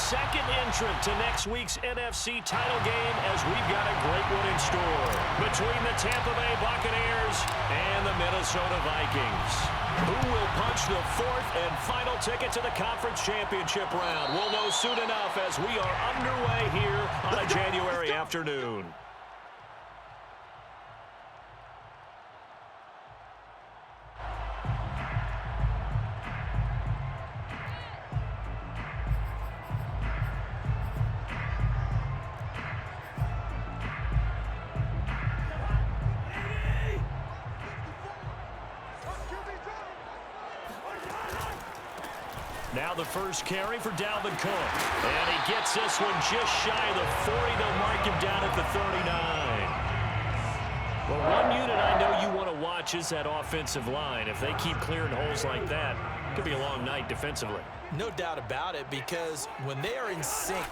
second entrant to next week's NFC title game, as we've got a great one in store between the Tampa Bay Buccaneers and the Minnesota Vikings. Who will punch the fourth and final ticket to the conference championship round? We'll know soon enough as we are underway here on a January afternoon. Now the first carry for Dalvin Cook. And he gets this one just shy of the 40. They'll mark him down at the 39. Well, one unit I know you want to watch is that offensive line. If they keep clearing holes like that, it could be a long night defensively. No doubt about it, because when they are in sync,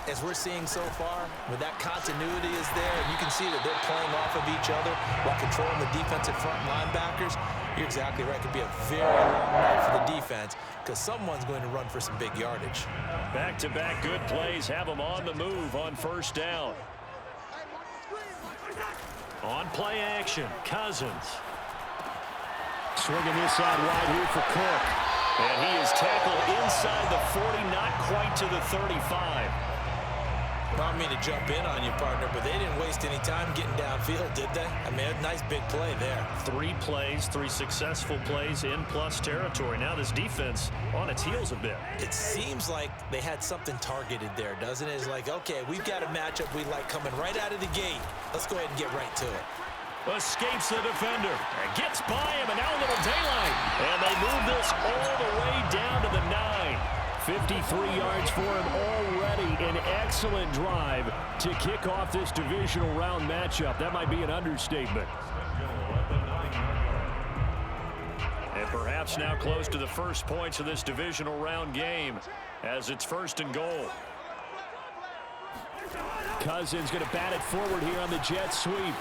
as we're seeing so far, when that continuity is there, and you can see that they're playing off of each other while controlling the defensive front linebackers, you're exactly right. It could be a very long night for the defense because someone's going to run for some big yardage. Back-to-back good plays have them on the move on first down. On play action, Cousins. Swinging this out wide here for Cook. And he is tackled inside the 40, not quite to the 35. I don't mean to jump in on you, partner, but they didn't waste any time getting downfield, did they? I mean, a nice big play there. 3 plays, 3 successful plays in plus territory. Now this defense on its heels a bit. It seems like they had something targeted there, doesn't it? It's like, okay, we've got a matchup we like coming right out of the gate. Let's go ahead and get right to it. Escapes the defender. And gets by him, and now a little daylight. And they move this all the way down to the 9. 53 yards for him already. An excellent drive to kick off this divisional round matchup. That might be an understatement. And perhaps now close to the first points of this divisional round game as it's 1st and goal. Cousins going to bat it forward here on the jet sweep.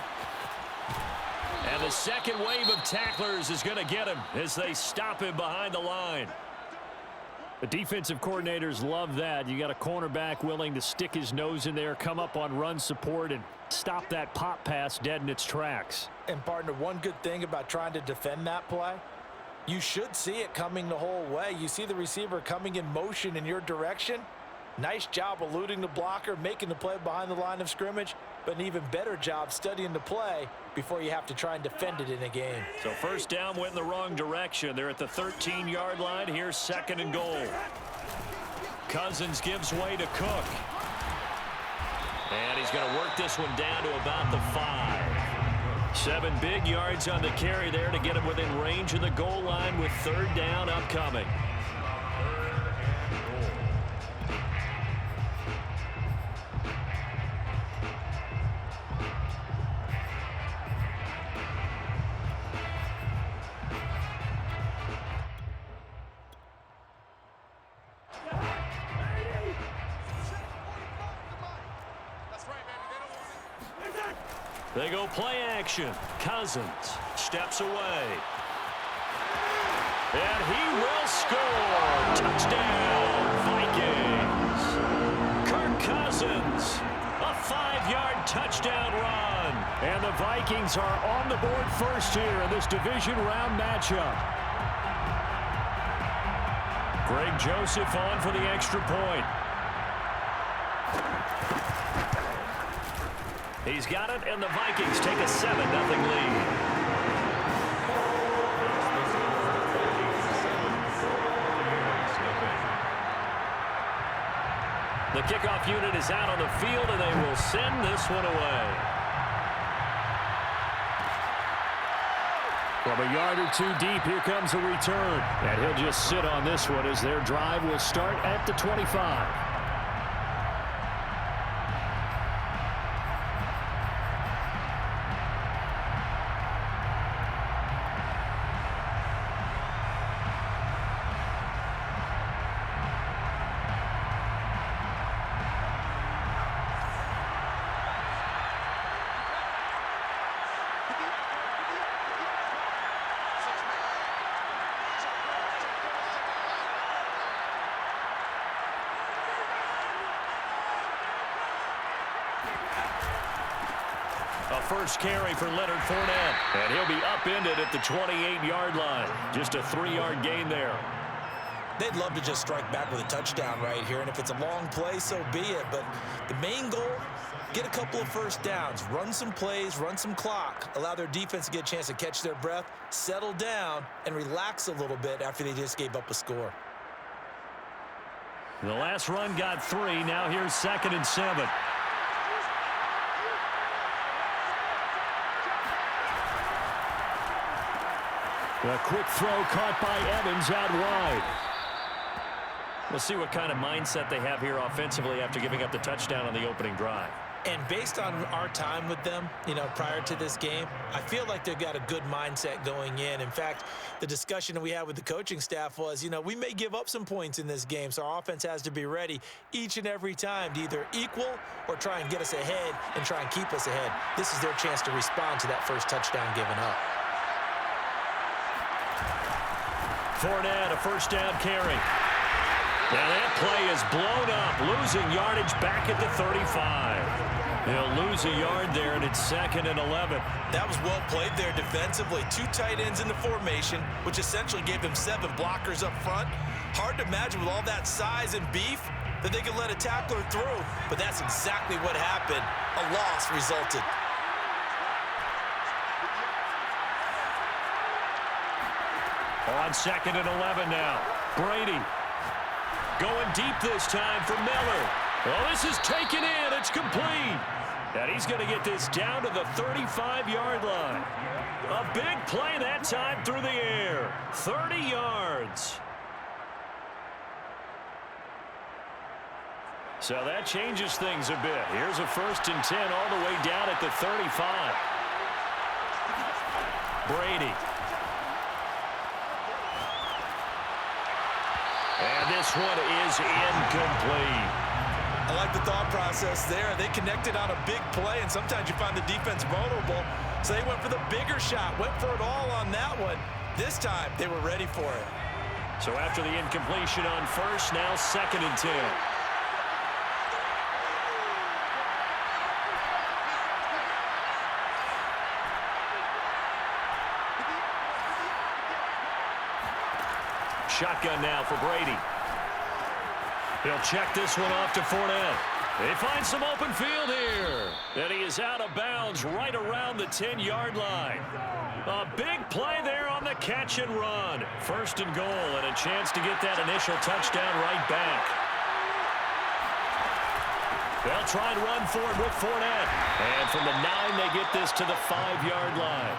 And the second wave of tacklers is going to get him as they stop him behind the line. The defensive coordinators love that. You got a cornerback willing to stick his nose in there, come up on run support, and stop that pop pass dead in its tracks. And, partner, one good thing about trying to defend that play, you should see it coming the whole way. You see the receiver coming in motion in your direction. Nice job eluding the blocker, making the play behind the line of scrimmage, but an even better job studying the play before you have to try and defend it in a game. So first down went in the wrong direction. They're at the 13-yard line. Here's 2nd and goal. Cousins gives way to Cook. And he's going to work this one down to about the 5. 7 big yards on the carry there to get him within range of the goal line with 3rd down upcoming. They go play action. Cousins steps away. And he will score. Touchdown, Vikings. Kirk Cousins, a 5-yard touchdown run. And the Vikings are on the board first here in this division round matchup. Greg Joseph on for the extra point. He's got it, and the Vikings take a 7-0 lead. The kickoff unit is out on the field, and they will send this one away. From a yard or 2 deep, here comes a return. And he'll just sit on this one as their drive will start at the 25. A first carry for Leonard Fournette. And he'll be upended at the 28-yard line. Just a 3-yard gain there. They'd love to just strike back with a touchdown right here, and if it's a long play, so be it. But the main goal, get a couple of first downs, run some plays, run some clock, allow their defense to get a chance to catch their breath, settle down, and relax a little bit after they just gave up a score. The last run got 3. Now here's 2nd and 7. A quick throw caught by Evans out wide. We'll see what kind of mindset they have here offensively after giving up the touchdown on the opening drive. And based on our time with them, prior to this game, I feel like they've got a good mindset going in. In fact, the discussion that we had with the coaching staff was, we may give up some points in this game, so our offense has to be ready each and every time to either equal or try and get us ahead and try and keep us ahead. This is their chance to respond to that first touchdown given up. Fournette, a first down carry. Now that play is blown up, losing yardage back at the 35. They'll lose a yard there, and it's 2nd and 11. That was well played there defensively. 2 tight ends in the formation, which essentially gave them 7 blockers up front. Hard to imagine with all that size and beef that they could let a tackler through, but that's exactly what happened. A loss resulted. On 2nd and 11 now. Brady going deep this time for Miller. Well, this is taken in. It's complete. And he's going to get this down to the 35-yard line. A big play that time through the air. 30 yards. So that changes things a bit. Here's a 1st and 10 all the way down at the 35. Brady. And this one is incomplete. I like the thought process there. They connected on a big play, and sometimes you find the defense vulnerable. So they went for the bigger shot, went for it all on that one. This time, they were ready for it. So after the incompletion on first, now 2nd and 10. Shotgun now for Brady. He'll check this one off to Fournette. They find some open field here. And he is out of bounds right around the 10-yard line. A big play there on the catch and run. 1st and goal, and a chance to get that initial touchdown right back. They'll try and run for it with Fournette. And from the 9, they get this to the 5-yard line.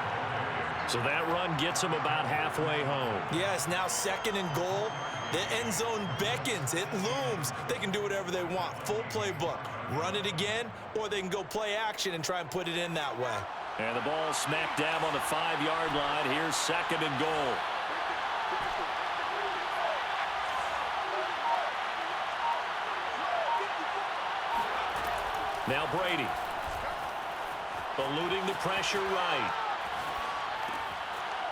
So that run gets them about halfway home. Yes, now 2nd and goal. The end zone beckons. It looms. They can do whatever they want. Full playbook. Run it again, or they can go play action and try and put it in that way. And the ball smack dab on the 5-yard line. Here's 2nd and goal. Now Brady. Eluding the pressure right.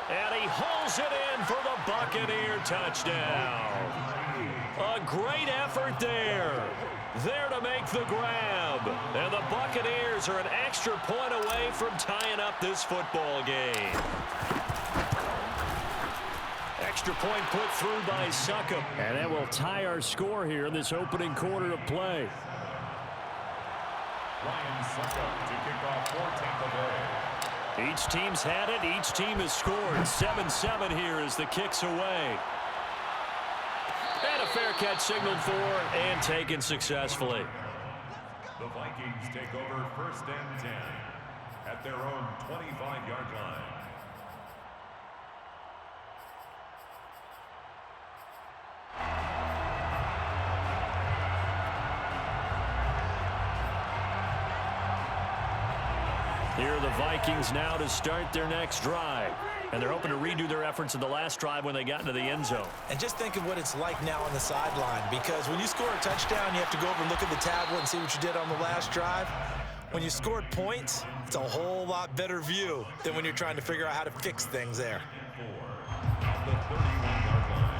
And he hauls it in for the Buccaneer touchdown. A great effort there. There to make the grab. And the Buccaneers are an extra point away from tying up this football game. Extra point put through by Succop. And that will tie our score here in this opening quarter of play. Ryan Succop to kick off for Tampa Bay. Each team's had it. Each team has scored. 7-7 here as the kick's away. And a fair catch signaled for and taken successfully. The Vikings take over 1st and 10 at their own 25-yard line. Here are the Vikings now to start their next drive. And they're hoping to redo their efforts in the last drive when they got into the end zone. And just think of what it's like now on the sideline, because when you score a touchdown, you have to go over and look at the tablet and see what you did on the last drive. When you scored points, it's a whole lot better view than when you're trying to figure out how to fix things there. At the 31-yard line.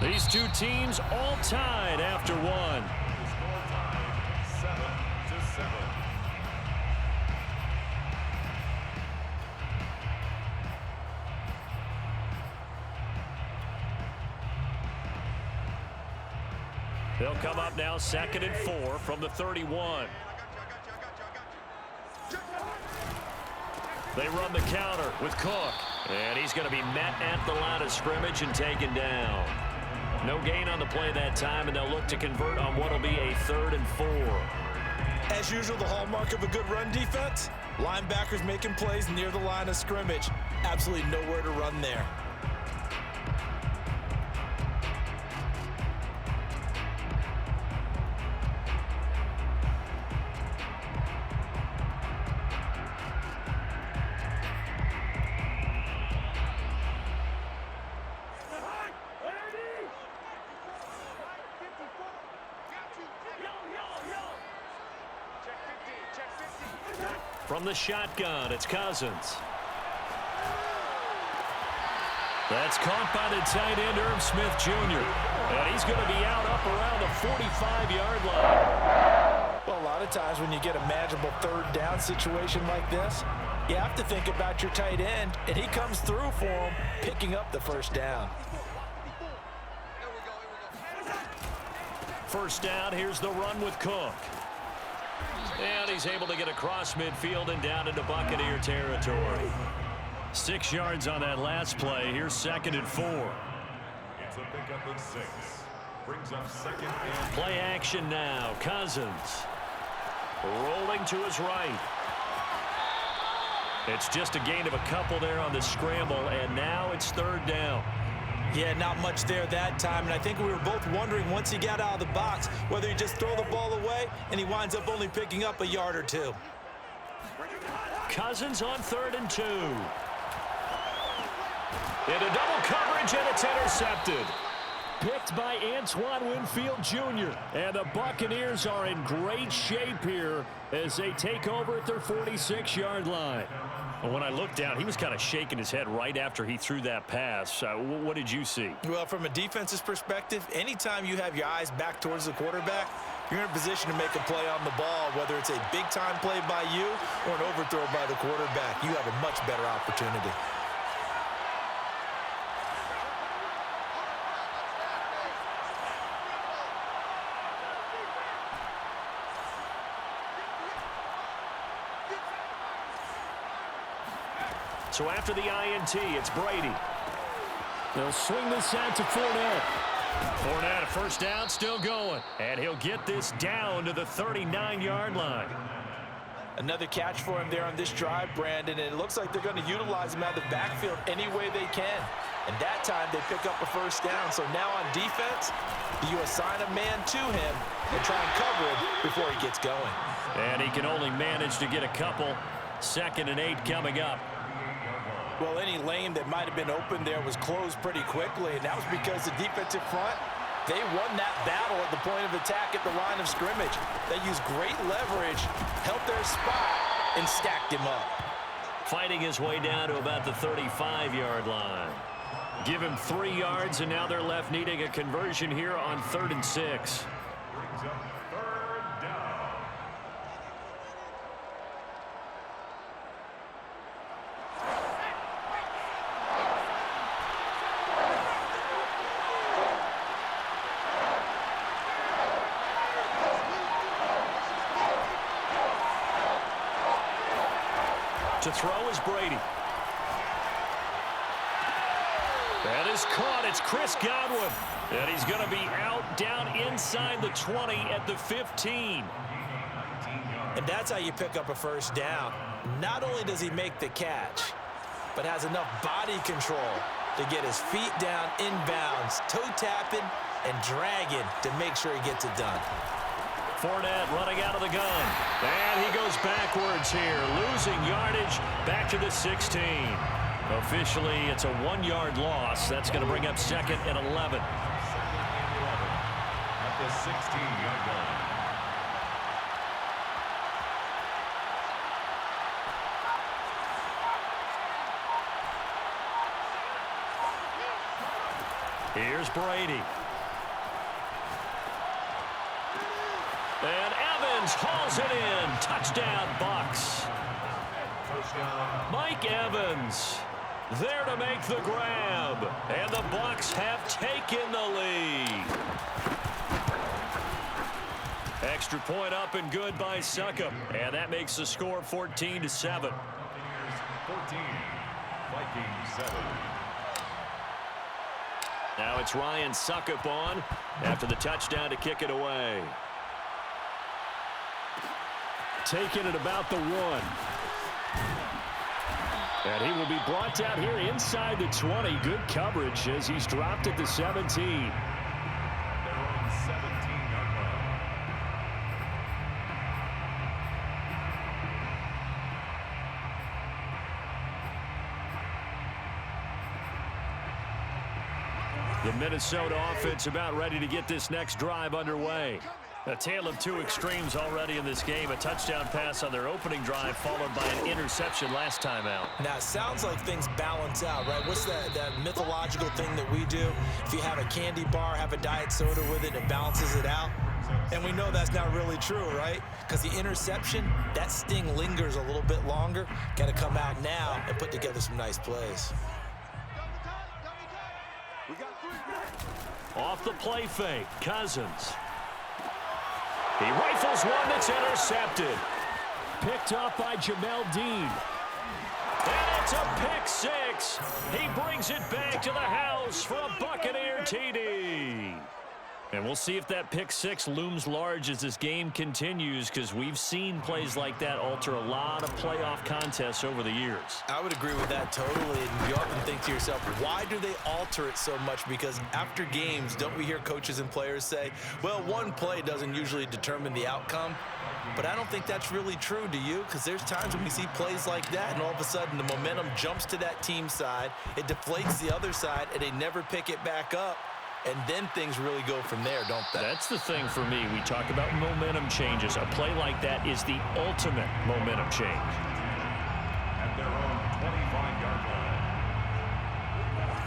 These two teams all tied after one. Score time, 7-7. They'll come up now 2nd and 4 from the 31. They run the counter with Cook. And he's going to be met at the line of scrimmage and taken down. No gain on the play that time, and they'll look to convert on what will be a 3rd and 4. As usual, the hallmark of a good run defense, linebackers making plays near the line of scrimmage. Absolutely nowhere to run there. From the shotgun, it's Cousins. That's caught by the tight end, Irv Smith Jr. And he's going to be out up around the 45-yard line. Well, a lot of times when you get a manageable 3rd down situation like this, you have to think about your tight end, and he comes through for him, picking up the 1st down. First down, here's the run with Cook. And he's able to get across midfield and down into Buccaneer territory. 6 yards on that last play. Here's 2nd and 4. It's a pickup of 6. Brings up 2nd and... Play action now. Cousins rolling to his right. It's just a gain of a couple there on the scramble, and now it's 3rd down. Yeah, not much there that time, and I think we were both wondering once he got out of the box whether he just throw the ball away, and he winds up only picking up a yard or 2. Cousins on 3rd and 2. Into double coverage, and it's intercepted. Picked by Antoine Winfield Jr. And the Buccaneers are in great shape here as they take over at their 46-yard line. When I looked down, he was kind of shaking his head right after he threw that pass. What did you see? Well, from a defense's perspective, anytime you have your eyes back towards the quarterback, you're in a position to make a play on the ball, whether it's a big-time play by you or an overthrow by the quarterback. You have a much better opportunity. So after the INT, it's Brady. They'll swing this out to Fournette. Fournette, a 1st down, still going. And he'll get this down to the 39-yard line. Another catch for him there on this drive, Brandon, and it looks like they're going to utilize him out of the backfield any way they can. And that time they pick up a 1st down. So now on defense, you assign a man to him and try and cover him before he gets going. And he can only manage to get a couple. 2nd and 8 coming up. Well, any lane that might have been open there was closed pretty quickly, and that was because the defensive front, they won that battle at the point of attack at the line of scrimmage. They used great leverage, held their spot, and stacked him up. Fighting his way down to about the 35-yard line. Give him 3 yards, and now they're left needing a conversion here on 3rd and 6. Brings up 3rd down. To throw is Brady. That is caught. It's Chris Godwin. And he's going to be out down inside the 20 at the 15. And that's how you pick up a 1st down. Not only does he make the catch, but has enough body control to get his feet down inbounds, toe tapping and dragging to make sure he gets it done. Fournette running out of the gun. And he goes backwards here, losing yardage back to the 16. Officially, it's a 1-yard loss. That's going to bring up 2nd and 11. At the 16-yard line. Here's Brady. And Evans hauls it in. Touchdown, Bucs. Mike Evans there to make the grab. And the Bucs have taken the lead. Extra point up and good by Succop. And that makes the score 14-7. 14, Vikings 7. Now it's Ryan Succop on after the touchdown to kick it away. Taking it about the 1. And he will be brought down here inside the 20. Good coverage as he's dropped at the 17. They're on 17-yard line. The Minnesota offense about ready to get this next drive underway. A tale of two extremes already in this game. A touchdown pass on their opening drive followed by an interception last time out. Now, it sounds like things balance out, right? What's that mythological thing that we do? If you have a candy bar, have a diet soda with it, it balances it out. And we know that's not really true, right? Because the interception, that sting lingers a little bit longer. Got to come out now and put together some nice plays. Off the play fake, Cousins. He rifles one that's intercepted. Picked up by Jamel Dean. And it's a pick six. He brings it back to the house for a Buccaneer TD. And we'll see if that pick six looms large as this game continues, because we've seen plays like that alter a lot of playoff contests over the years. I would agree with that totally. And you often think to yourself, why do they alter it so much? Because after games, don't we hear coaches and players say, well, one play doesn't usually determine the outcome? But I don't think that's really true, do you? Because there's times when we see plays like that, and all of a sudden the momentum jumps to that team side, it deflates the other side, and they never pick it back up. And then things really go from there, don't they? That's the thing for me. We talk about momentum changes. A play like that is the ultimate momentum change. At their own 25-yard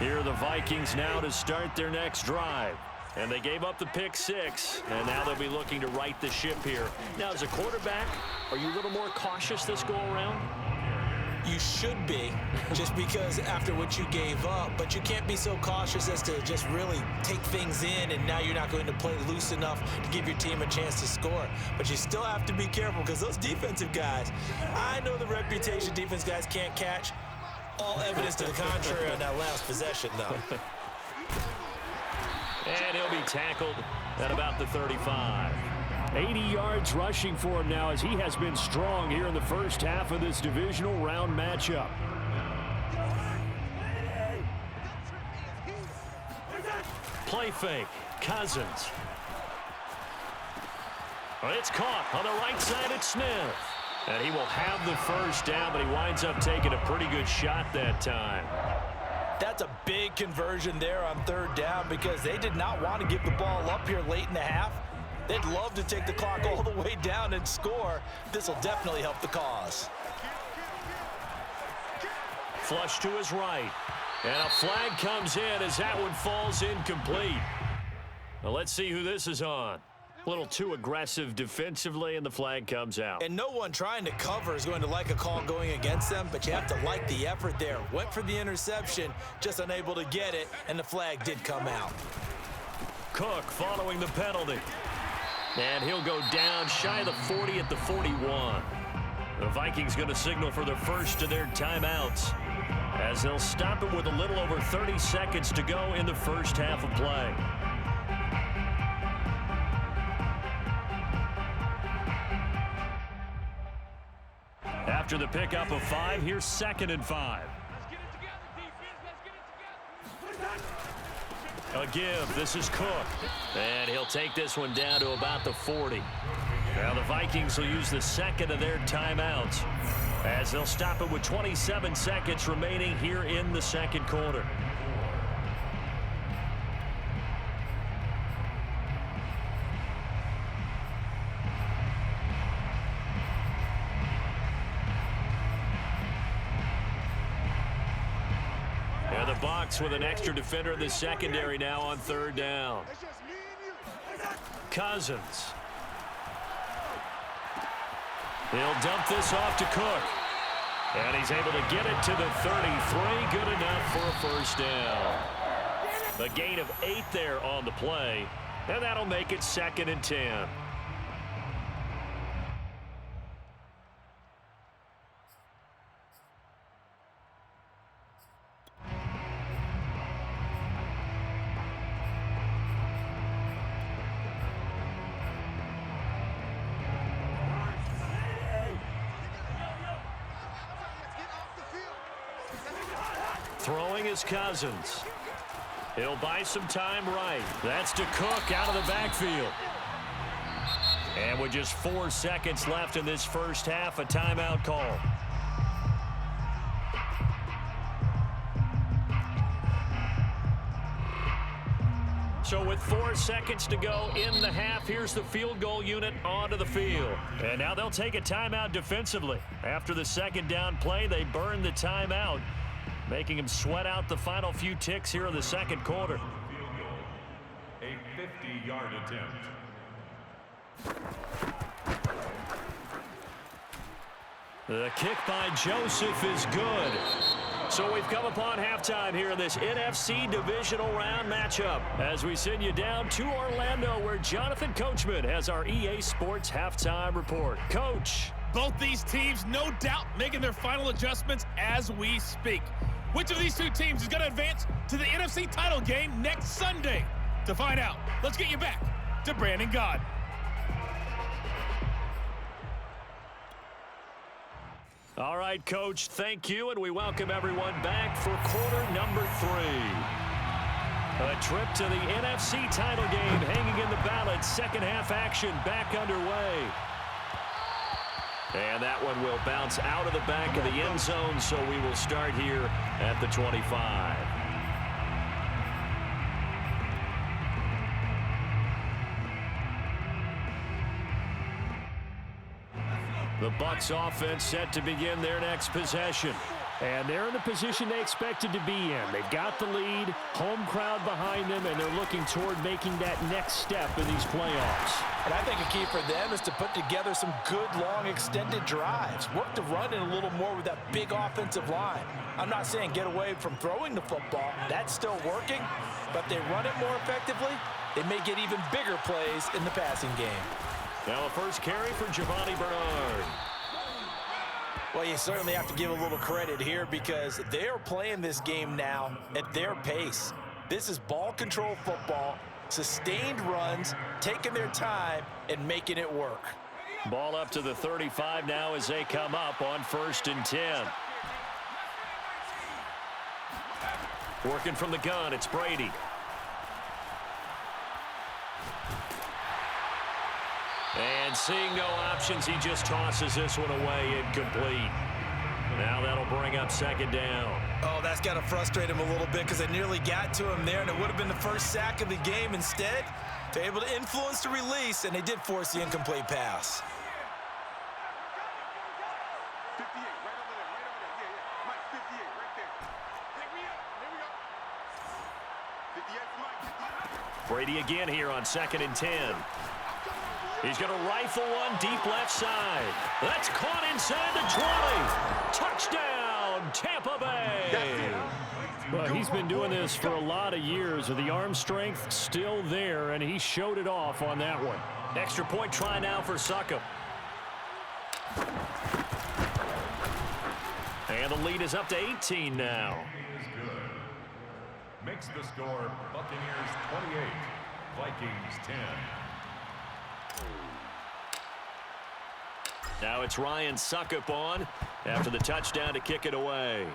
line. Here are the Vikings now to start their next drive. And they gave up the pick six, and now they'll be looking to right the ship here. Now, as a quarterback, are you a little more cautious this go-around? You should be, just because after what you gave up, but you can't be so cautious as to just really take things in, and now you're not going to play loose enough to give your team a chance to score. But you still have to be careful, because those defensive guys, I know the reputation defense guys can't catch. All evidence to the contrary on that last possession, though. And he'll be tackled at about the 35. 80 yards rushing for him now, as he has been strong here in the first half of this divisional round matchup. Play fake, Cousins. It's caught on the right side at Smith. And he will have the first down, but he winds up taking a pretty good shot that time. That's a big conversion there on third down, because they did not want to give the ball up here late in the half. They'd love to take the clock all the way down and score. This will definitely help the cause. Flush to his right. And a flag comes in as that one falls incomplete. Well, let's see who this is on. A little too aggressive defensively, and the flag comes out. And no one trying to cover is going to like a call going against them, but you have to like the effort there. Went for the interception, just unable to get it, and the flag did come out. Cook following the penalty. And he'll go down shy of the 40 at the 41. The Vikings going to signal for the first of their timeouts, as they'll stop it with a little over 30 seconds to go in the first half of play. After the pickup of 5, here's 2nd and 5. A give. This is Cook. And he'll take this one down to about the 40. Now the Vikings will use the second of their timeouts, as they'll stop it with 27 seconds remaining here in the second quarter. The Bucs with an extra defender in the secondary now on third down. Cousins. He'll dump this off to Cook. And he's able to get it to the 33. Good enough for a first down. A gain of 8 there on the play. And that'll make it 2nd and 10. Throwing is Cousins. He'll buy some time right. That's to Cook out of the backfield. And with just 4 seconds left in this first half, a timeout call. So with 4 seconds to go in the half, here's the field goal unit onto the field. And now they'll take a timeout defensively. After the second down play, they burn the timeout, making him sweat out the final few ticks here in the second quarter. A 50-yard attempt. The kick by Joseph is good. So we've come upon halftime here in this NFC divisional round matchup as we send you down to Orlando where Jonathan Coachman has our EA Sports halftime report. Coach. Both these teams, no doubt, making their final adjustments as we speak. Which of these two teams is going to advance to the NFC title game next Sunday? To find out, let's get you back to Brandon Gaud. All right, Coach, thank you, and we welcome everyone back for quarter number 3. A trip to the NFC title game hanging in the balance. Second half action back underway. And that one will bounce out of the back of the end zone, so we will start here at the 25. The Bucs offense set to begin their next possession. And they're in the position they expected to be in. They've got the lead, home crowd behind them, and they're looking toward making that next step in these playoffs. And I think a key for them is to put together some good, long, extended drives. Work the run in a little more with that big offensive line. I'm not saying get away from throwing the football. That's still working. But they run it more effectively, they may get even bigger plays in the passing game. Now a first carry for Giovanni Bernard. Well, you certainly have to give a little credit here because they are playing this game now at their pace. This is ball control football, sustained runs, taking their time and making it work. Ball up to the 35 now as they come up on 1st and 10. Working from the gun, it's Brady. And seeing no options, he just tosses this one away incomplete. Now that'll bring up 2nd down. Oh, that's got to frustrate him a little bit because they nearly got to him there, and it would have been the first sack of the game. Instead, they're able to influence the release, and they did force the incomplete pass. 58, right over there, yeah. Mike, 58, right there. Pick me up, here we go. 58 for Mike. Brady again here on 2nd and 10. He's going to rifle one deep left side. That's caught inside the 20. Touchdown, Tampa Bay. Well, he's been doing this for a lot of years with the arm strength still there, and he showed it off on that one. Extra point try now for Succop. And the lead is up to 18 now. Is good. Makes the score Buccaneers 28, Vikings 10. Now it's Ryan Succop on after the touchdown to kick it away.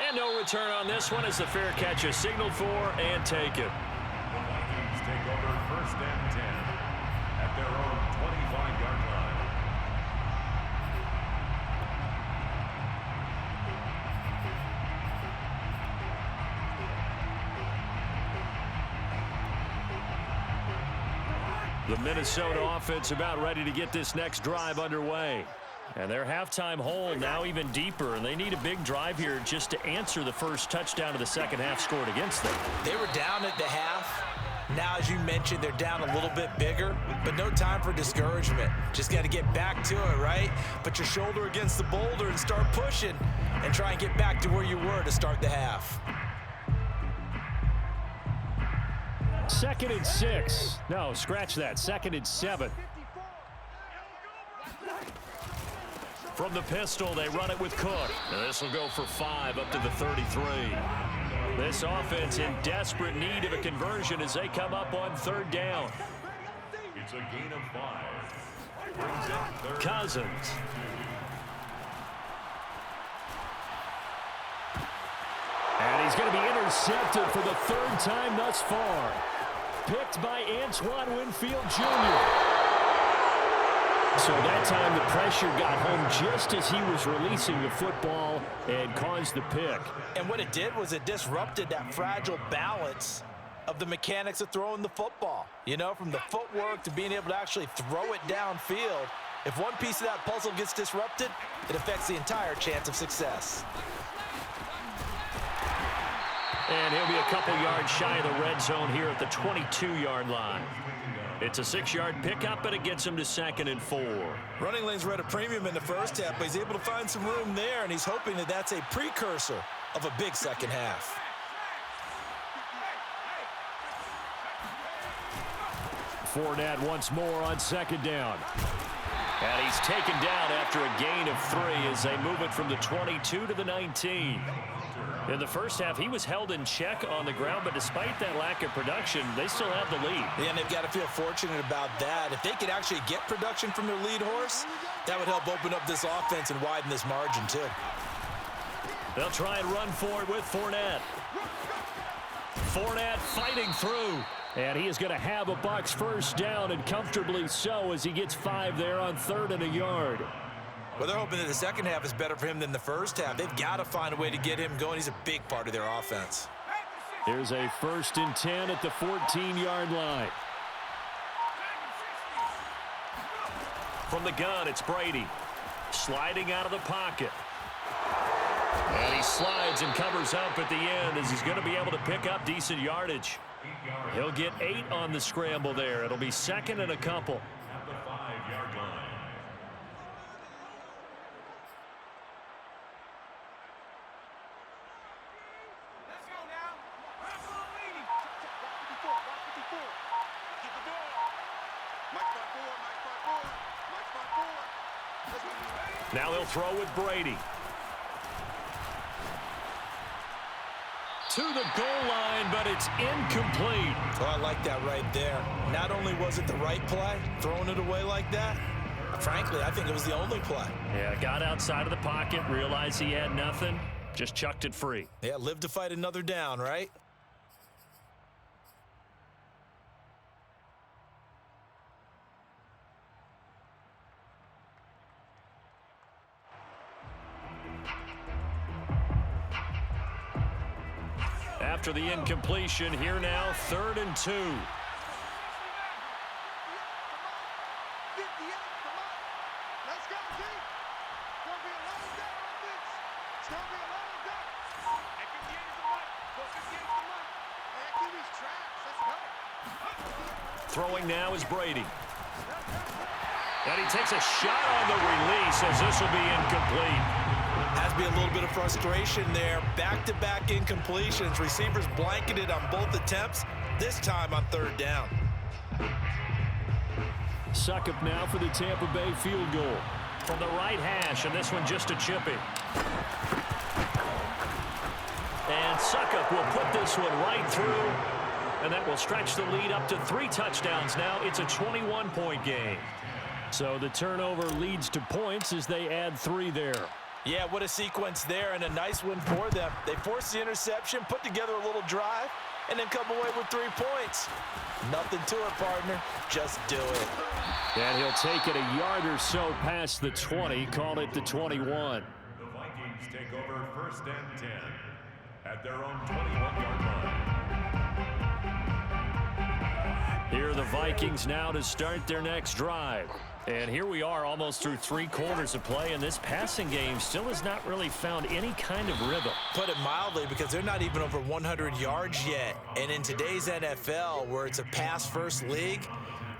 And no return on this one as the fair catch is signaled for and taken. The Vikings take over 1st and 10 at their own 25-yard line. The Minnesota offense about ready to get this next drive underway. And their halftime hole now even deeper, and they need a big drive here just to answer the first touchdown of the second half scored against them. They were down at the half. Now, as you mentioned, they're down a little bit bigger, but no time for discouragement. Just got to get back to it, right? Put your shoulder against the boulder and start pushing and try and get back to where you were to start the half. 2nd and 6. No, scratch that. 2nd and 7. From the pistol, they run it with Cook. And this will go for 5 up to the 33. This offense in desperate need of a conversion as they come up on 3rd down. It's a gain of 5. Brings in 3rd. Cousins. And he's going to be intercepted for the 3rd time thus far. Picked by Antoine Winfield Jr. So that time the pressure got home just as he was releasing the football and caused the pick. And what it did was it disrupted that fragile balance of the mechanics of throwing the football. You know, from the footwork to being able to actually throw it downfield. If one piece of that puzzle gets disrupted, it affects the entire chance of success. And he'll be a couple yards shy of the red zone here at the 22-yard line. It's a 6-yard pickup, but it gets him to 2nd and 4. Running lanes were at a premium in the first half, but he's able to find some room there, and he's hoping that that's a precursor of a big second half. Fournette once more on 2nd down. And he's taken down after a gain of 3 as they move it from the 22 to the 19. In the first half, he was held in check on the ground, but despite that lack of production, they still have the lead. Yeah, and they've got to feel fortunate about that. If they could actually get production from their lead horse, that would help open up this offense and widen this margin, too. They'll try and run for it with Fournette. Fournette fighting through. And he is going to have a Bucs 1st down, and comfortably so, as he gets 5 there on 3rd and a yard. Well, they're hoping that the second half is better for him than the first half. They've got to find a way to get him going. He's a big part of their offense. Here's a 1st and 10 at the 14-yard line. From the gun, it's Brady. Sliding out of the pocket. And he slides and covers up at the end as he's going to be able to pick up decent yardage. He'll get 8 on the scramble there. It'll be 2nd and a couple. At the 5-yard line. Now they'll throw with Brady. To the goal line, but it's incomplete. Oh, I like that right there. Not only was it the right play, throwing it away like that, frankly, I think it was the only play. Yeah, got outside of the pocket, realized he had nothing, just chucked it free. Yeah, live to fight another down, right? After the incompletion, here now, 3rd and 2. Throwing now is Brady. And he takes a shot on the release as this will be incomplete. Has to be a little bit of frustration there. Back-to-back incompletions. Receivers blanketed on both attempts, this time on 3rd down. Suckup now for the Tampa Bay field goal. From the right hash, and this one just a chippy. And Suckup will put this one right through, and that will stretch the lead up to 3 touchdowns now. It's a 21-point game. So the turnover leads to points as they add 3 there. Yeah, what a sequence there, and a nice win for them. They forced the interception, put together a little drive, and then come away with 3 points. Nothing to it, partner. Just do it. And he'll take it a yard or so past the 20, call it the 21. The Vikings take over 1st and 10 at their own 21-yard line. Here are the Vikings now to start their next drive. And here we are almost through 3 quarters of play, and this passing game still has not really found any kind of rhythm. Put it mildly, because they're not even over 100 yards yet. And in today's NFL, where it's a pass-first league,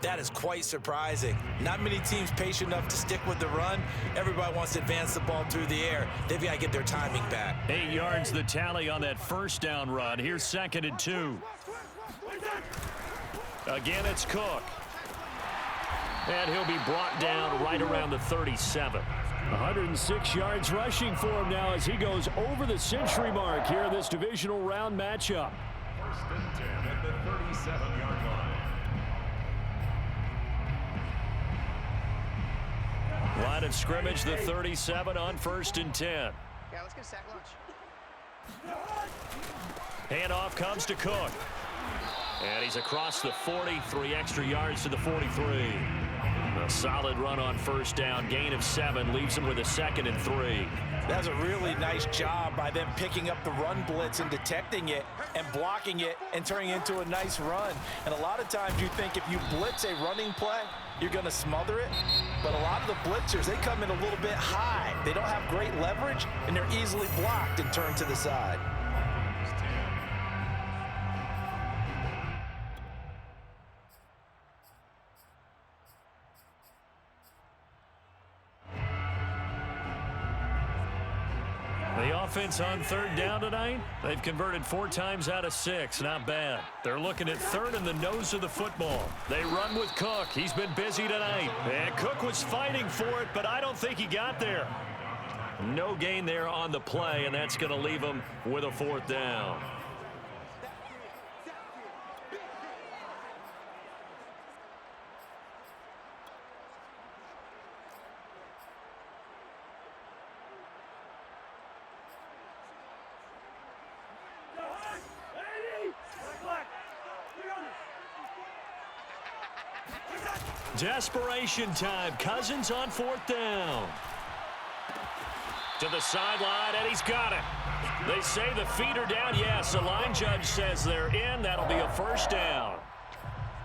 that is quite surprising. Not many teams patient enough to stick with the run. Everybody wants to advance the ball through the air. They've got to get their timing back. 8 yards the tally on that first down run. Here's 2nd and 2. Again, it's Cook. And he'll be brought down right around the 37. 106 yards rushing for him now as he goes over the century mark here in this divisional round matchup. 1st and 10 at the 37-yard line. Line of scrimmage, the 37 on 1st and 10. Yeah, let's get a sack lunch. Handoff comes to Cook. And he's across the 40, 3 extra yards to the 43. A solid run on 1st down, gain of 7, leaves him with a 2nd and 3. That's a really nice job by them picking up the run blitz and detecting it and blocking it and turning it into a nice run. And a lot of times you think if you blitz a running play, you're going to smother it. But a lot of the blitzers, they come in a little bit high. They don't have great leverage, and they're easily blocked and turned to the side. The offense on 3rd down tonight, they've converted 4 times out of 6. Not bad. They're looking at 3rd in the nose of the football. They run with Cook. He's been busy tonight. And Cook was fighting for it, but I don't think he got there. No gain there on the play, and that's going to leave him with a 4th down. Desperation time. Cousins on 4th down. To the sideline, and he's got it. They say the feet are down. Yes, the line judge says they're in. That'll be a 1st down.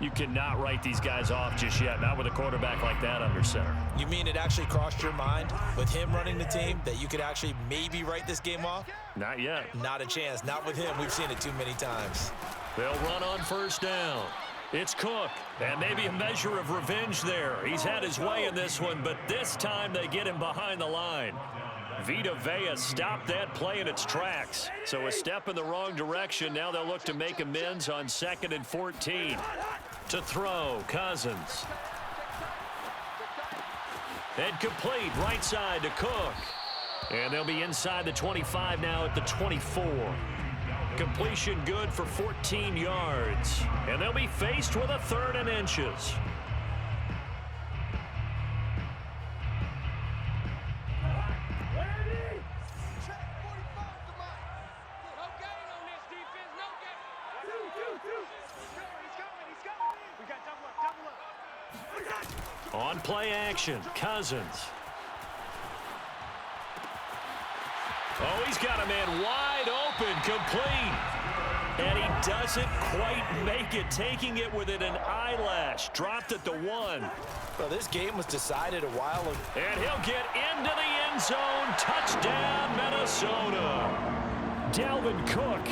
You cannot write these guys off just yet, not with a quarterback like that under center. You mean it actually crossed your mind with him running the team that you could actually maybe write this game off? Not yet. Not a chance. Not with him. We've seen it too many times. They'll run on 1st down. It's Cook, and maybe a measure of revenge there. He's had his way in this one, but this time they get him behind the line. Vita Vea stopped that play in its tracks. So a step in the wrong direction. Now they'll look to make amends on 2nd and 14. To throw, Cousins. And complete, right side to Cook. And they'll be inside the 25 now at the 24. Completion good for 14 yards. And they'll be faced with a 3rd and inches. On play action, Cousins. Oh, he's got a man wide open, complete. And he doesn't quite make it, taking it within an eyelash. Dropped at the 1. Well, this game was decided a while ago. And he'll get into the end zone. Touchdown, Minnesota. Dalvin Cook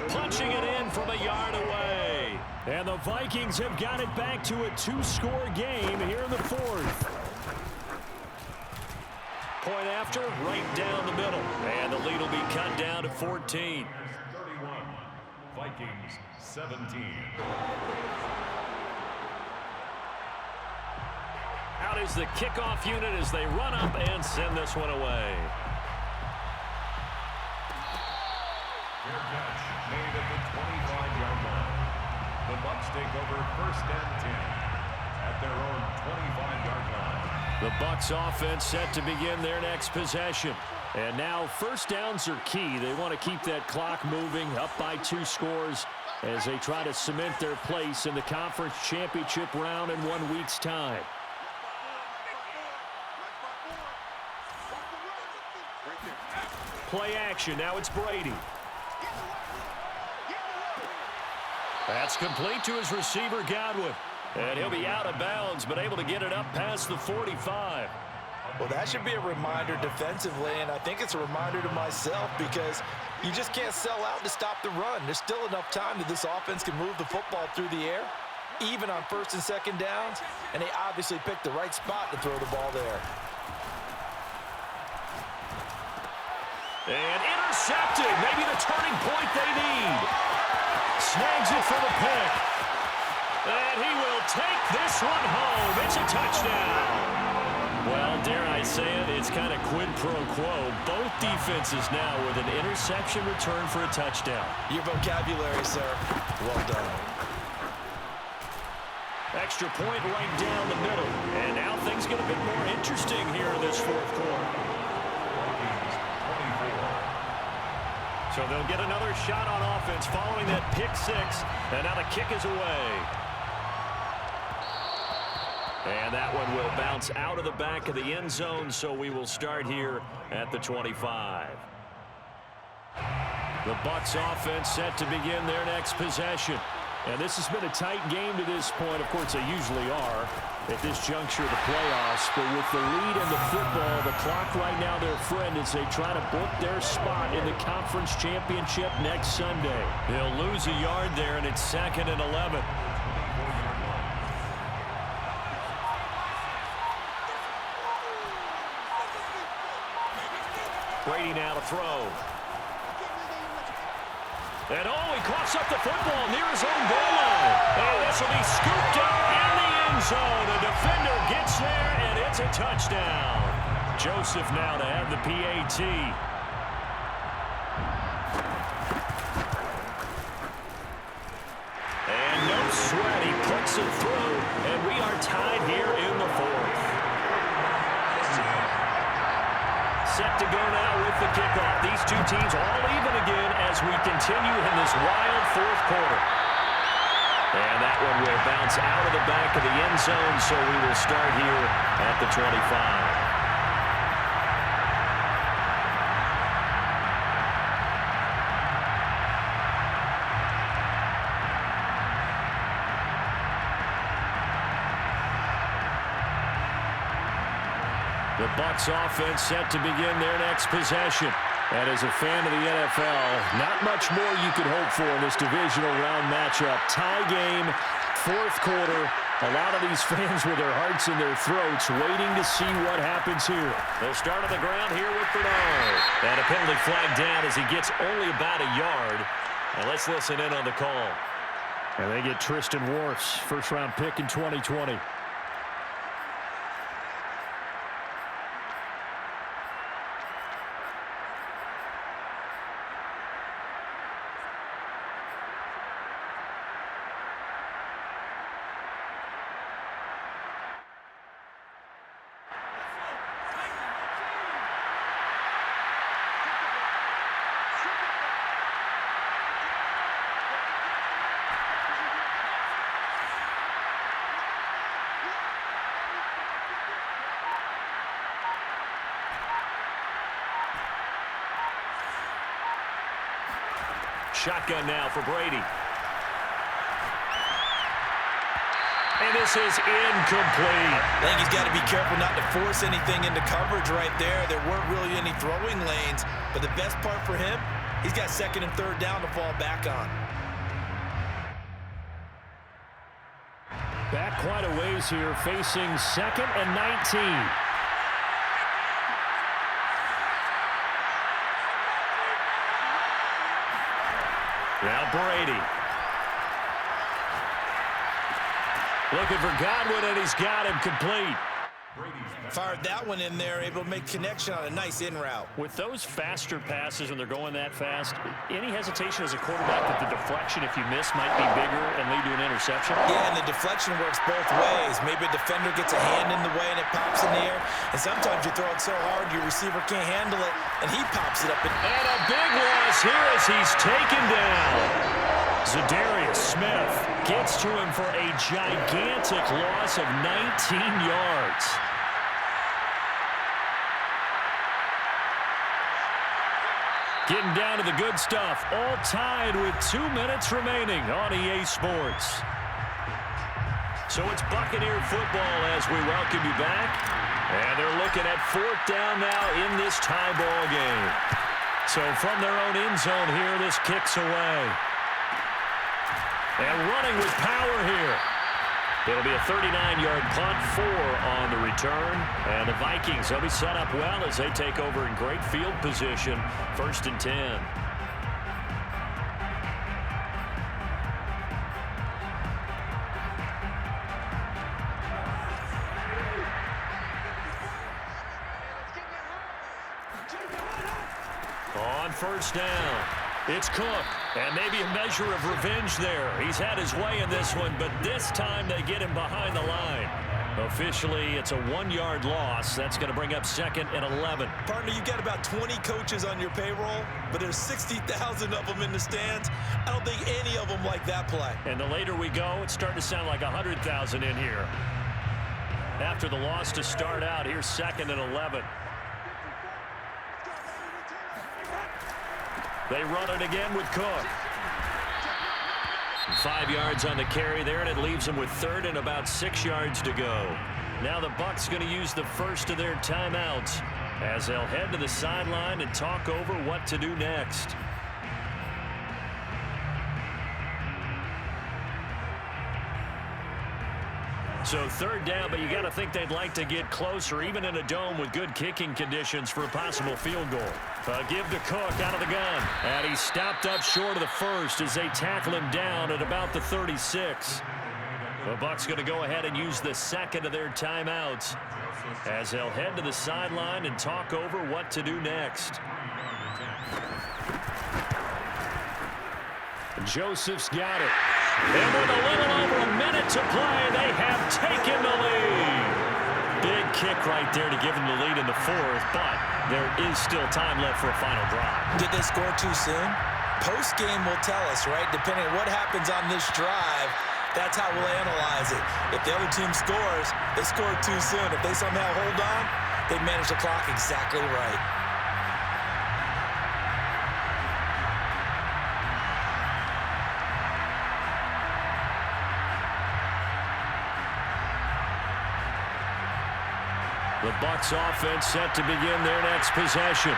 punching it in from a yard away. And the Vikings have got it back to a 2-score game here in the 4th. Point after, right down the middle. And the lead will be cut down to 14. 31, Vikings 17. Out is the kickoff unit as they run up and send this one away. Fair catch made at the 25-yard line. The Bucs take over 1st and 10 at their own 25-yard line. The Bucs offense set to begin their next possession. And now 1st downs are key. They want to keep that clock moving, up by 2 scores as they try to cement their place in the conference championship round in 1 week's time. Play action. Now it's Brady. That's complete to his receiver, Godwin. And he'll be out of bounds, but able to get it up past the 45. Well, that should be a reminder defensively, and I think it's a reminder to myself because you just can't sell out to stop the run. There's still enough time that this offense can move the football through the air, even on first and second downs, and they obviously picked the right spot to throw the ball there. And intercepted, maybe the turning point they need. Snags it for the pick. And he will take this one home. It's a touchdown. Well, dare I say it, it's kind of quid pro quo. Both defenses now with an interception return for a touchdown. Your vocabulary, sir. Well done. Extra point right down the middle. And now things get a bit more interesting here in this fourth quarter. So they'll get another shot on offense following that pick six. And now the kick is away. And that one will bounce out of the back of the end zone, so we will start here at the 25. The Bucs offense set to begin their next possession. And this has been a tight game to this point. Of course, they usually are at this juncture of the playoffs. But with the lead in the football, the clock right now their friend as they try to book their spot in the conference championship next Sunday. They'll lose a yard there, and it's 2nd and 11. Brady now to throw. And he coughs up the football near his own goal line. And this will be scooped up in the end zone. A defender gets there, and it's a touchdown. Joseph now to have the PAT. And no sweat. He puts it through, and we are tied here in the fourth. Set to go now with the kickoff. These two teams all even again as we continue in this wild fourth quarter. And that one will bounce out of the back of the end zone, so we will start here at the 25. The Bucs offense set to begin their next possession. And as a fan of the NFL, not much more you could hope for in this divisional round matchup. Tie game, fourth quarter. A lot of these fans with their hearts in their throats waiting to see what happens here. They'll start on the ground here with Bernard. And a penalty flag down as he gets only about a yard. And let's listen in on the call. And they get Tristan Wirfs, first-round pick in 2020. Shotgun now for Brady. And this is incomplete. I think he's got to be careful not to force anything into coverage right there. There weren't really any throwing lanes. But the best part for him, he's got 2nd and 3rd down to fall back on. Back quite a ways here, facing 2nd and 19. Now Brady. Looking for Godwin, and he's got him complete. Fired that one in there, able to make connection on a nice in route. With those faster passes when they're going that fast, any hesitation as a quarterback that the deflection, if you miss, might be bigger and lead to an interception? Yeah, and the deflection works both ways. Maybe a defender gets a hand in the way and it pops in the air. And sometimes you throw it so hard your receiver can't handle it, and he pops it up. And a big loss here as he's taken down. Zadarius Smith gets to him for a gigantic loss of 19 yards. Getting down to the good stuff, all tied with 2 minutes remaining on EA Sports. So it's Buccaneer football as we welcome you back. And they're looking at 4th down now in this tie ball game. So from their own end zone here, this kicks away. And running with power here. It'll be a 39-yard punt, 4 on the return. And the Vikings will be set up well as they take over in great field position. 1st and 10. On 1st down, it's Cook, and maybe a measure of revenge there. He's had his way in this one, but this time they get him behind the line. Officially, it's a 1-yard loss. That's going to bring up 2nd and 11. Partner, you've got about 20 coaches on your payroll, but there's 60,000 of them in the stands. I don't think any of them like that play. And the later we go, it's starting to sound like 100,000 in here. After the loss to start out, here's 2nd and 11. They run it again with Cook. 5 yards on the carry there, and it leaves them with 3rd and about 6 yards to go. Now the Bucs going to use the first of their timeouts as they'll head to the sideline and talk over what to do next. So 3rd down, but you got to think they'd like to get closer, even in a dome with good kicking conditions for a possible field goal. Give to Cook out of the gun. And he's stopped up short of the first as they tackle him down at about the 36. The Bucs going to go ahead and use the 2nd of their timeouts as they'll head to the sideline and talk over what to do next. Joseph's got it. And with a little over a minute to play, they have taken the lead. Big kick right there to give them the lead in the 4th, but there is still time left for a final drive. Did they score too soon? Post-game will tell us, right? Depending on what happens on this drive, that's how we'll analyze it. If the other team scores, they scored too soon. If they somehow hold on, they manage the clock exactly right. The Bucs offense set to begin their next possession.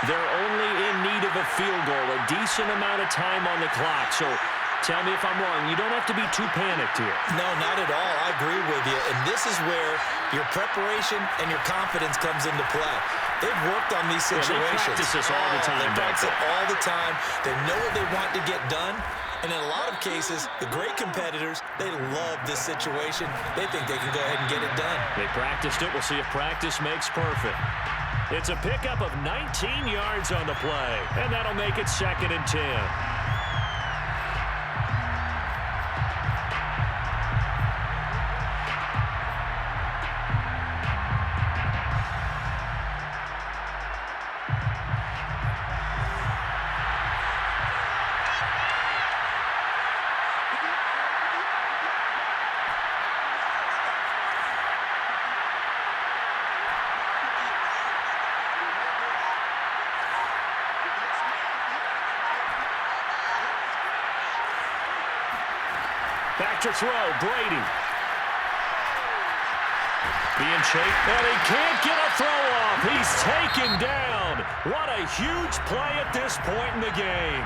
They're only in need of a field goal, a decent amount of time on the clock. So tell me if I'm wrong. You don't have to be too panicked here. No, not at all. I agree with you. And this is where your preparation and your confidence comes into play. They've worked on these situations. Yeah, they practice this all the time. They practice it all the time. They know what they want to get done. And in a lot of cases, the great competitors, they love this situation. They think they can go ahead and get it done. They practiced it. We'll see if practice makes perfect. It's a pickup of 19 yards on the play, and that'll make it 2nd and 10. Back to throw, Brady. Being chased, and he can't get a throw off. He's taken down. What a huge play at this point in the game.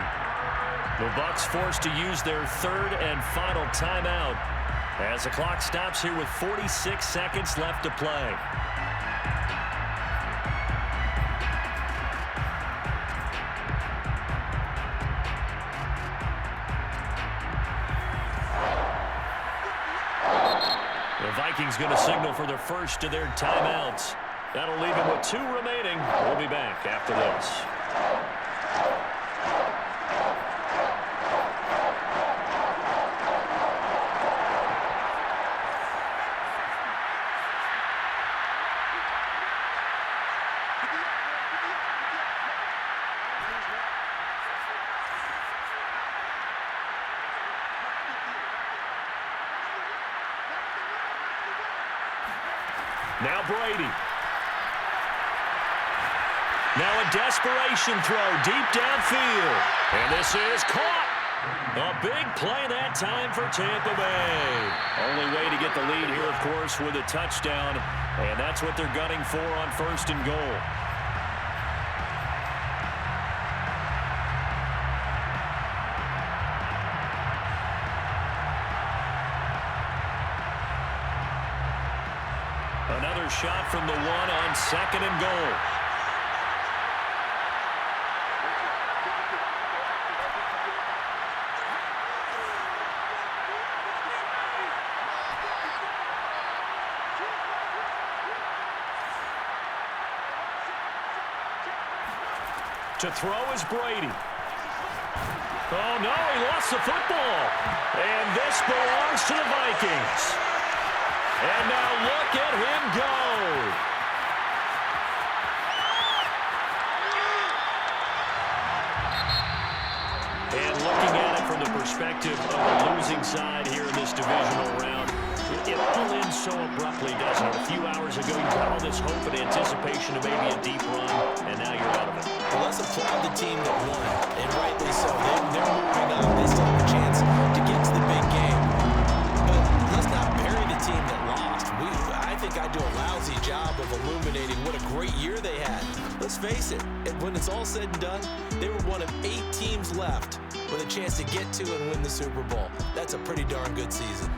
The Bucs forced to use their 3rd and final timeout as the clock stops here with 46 seconds left to play. The Vikings going to signal for the first of their timeouts. That'll leave them with 2 remaining. We'll be back after this. Now Brady. Now a desperation throw deep downfield. And this is caught. A big play that time for Tampa Bay. Only way to get the lead here, of course, with a touchdown, and that's what they're gunning for on 1st and goal. Another shot from the one on 2nd and goal. To throw is Brady. Oh, no, he lost the football. And this belongs to the Vikings. And now look at him go. And looking at it from the perspective of the losing side here in this divisional round, it all ends so abruptly, doesn't it? A few hours ago, you got all this hope and anticipation of maybe a deep run, and now you're out of it. Well, let's applaud the team that won, and rightly so. They're moving on. They still have a chance to get to the big game. But let's not bury the team that lost. I think I do a lousy job of illuminating what a great year they had. Let's face it, when it's all said and done, they were one of 8 teams left with a chance to get to and win the Super Bowl. That's a pretty darn good season.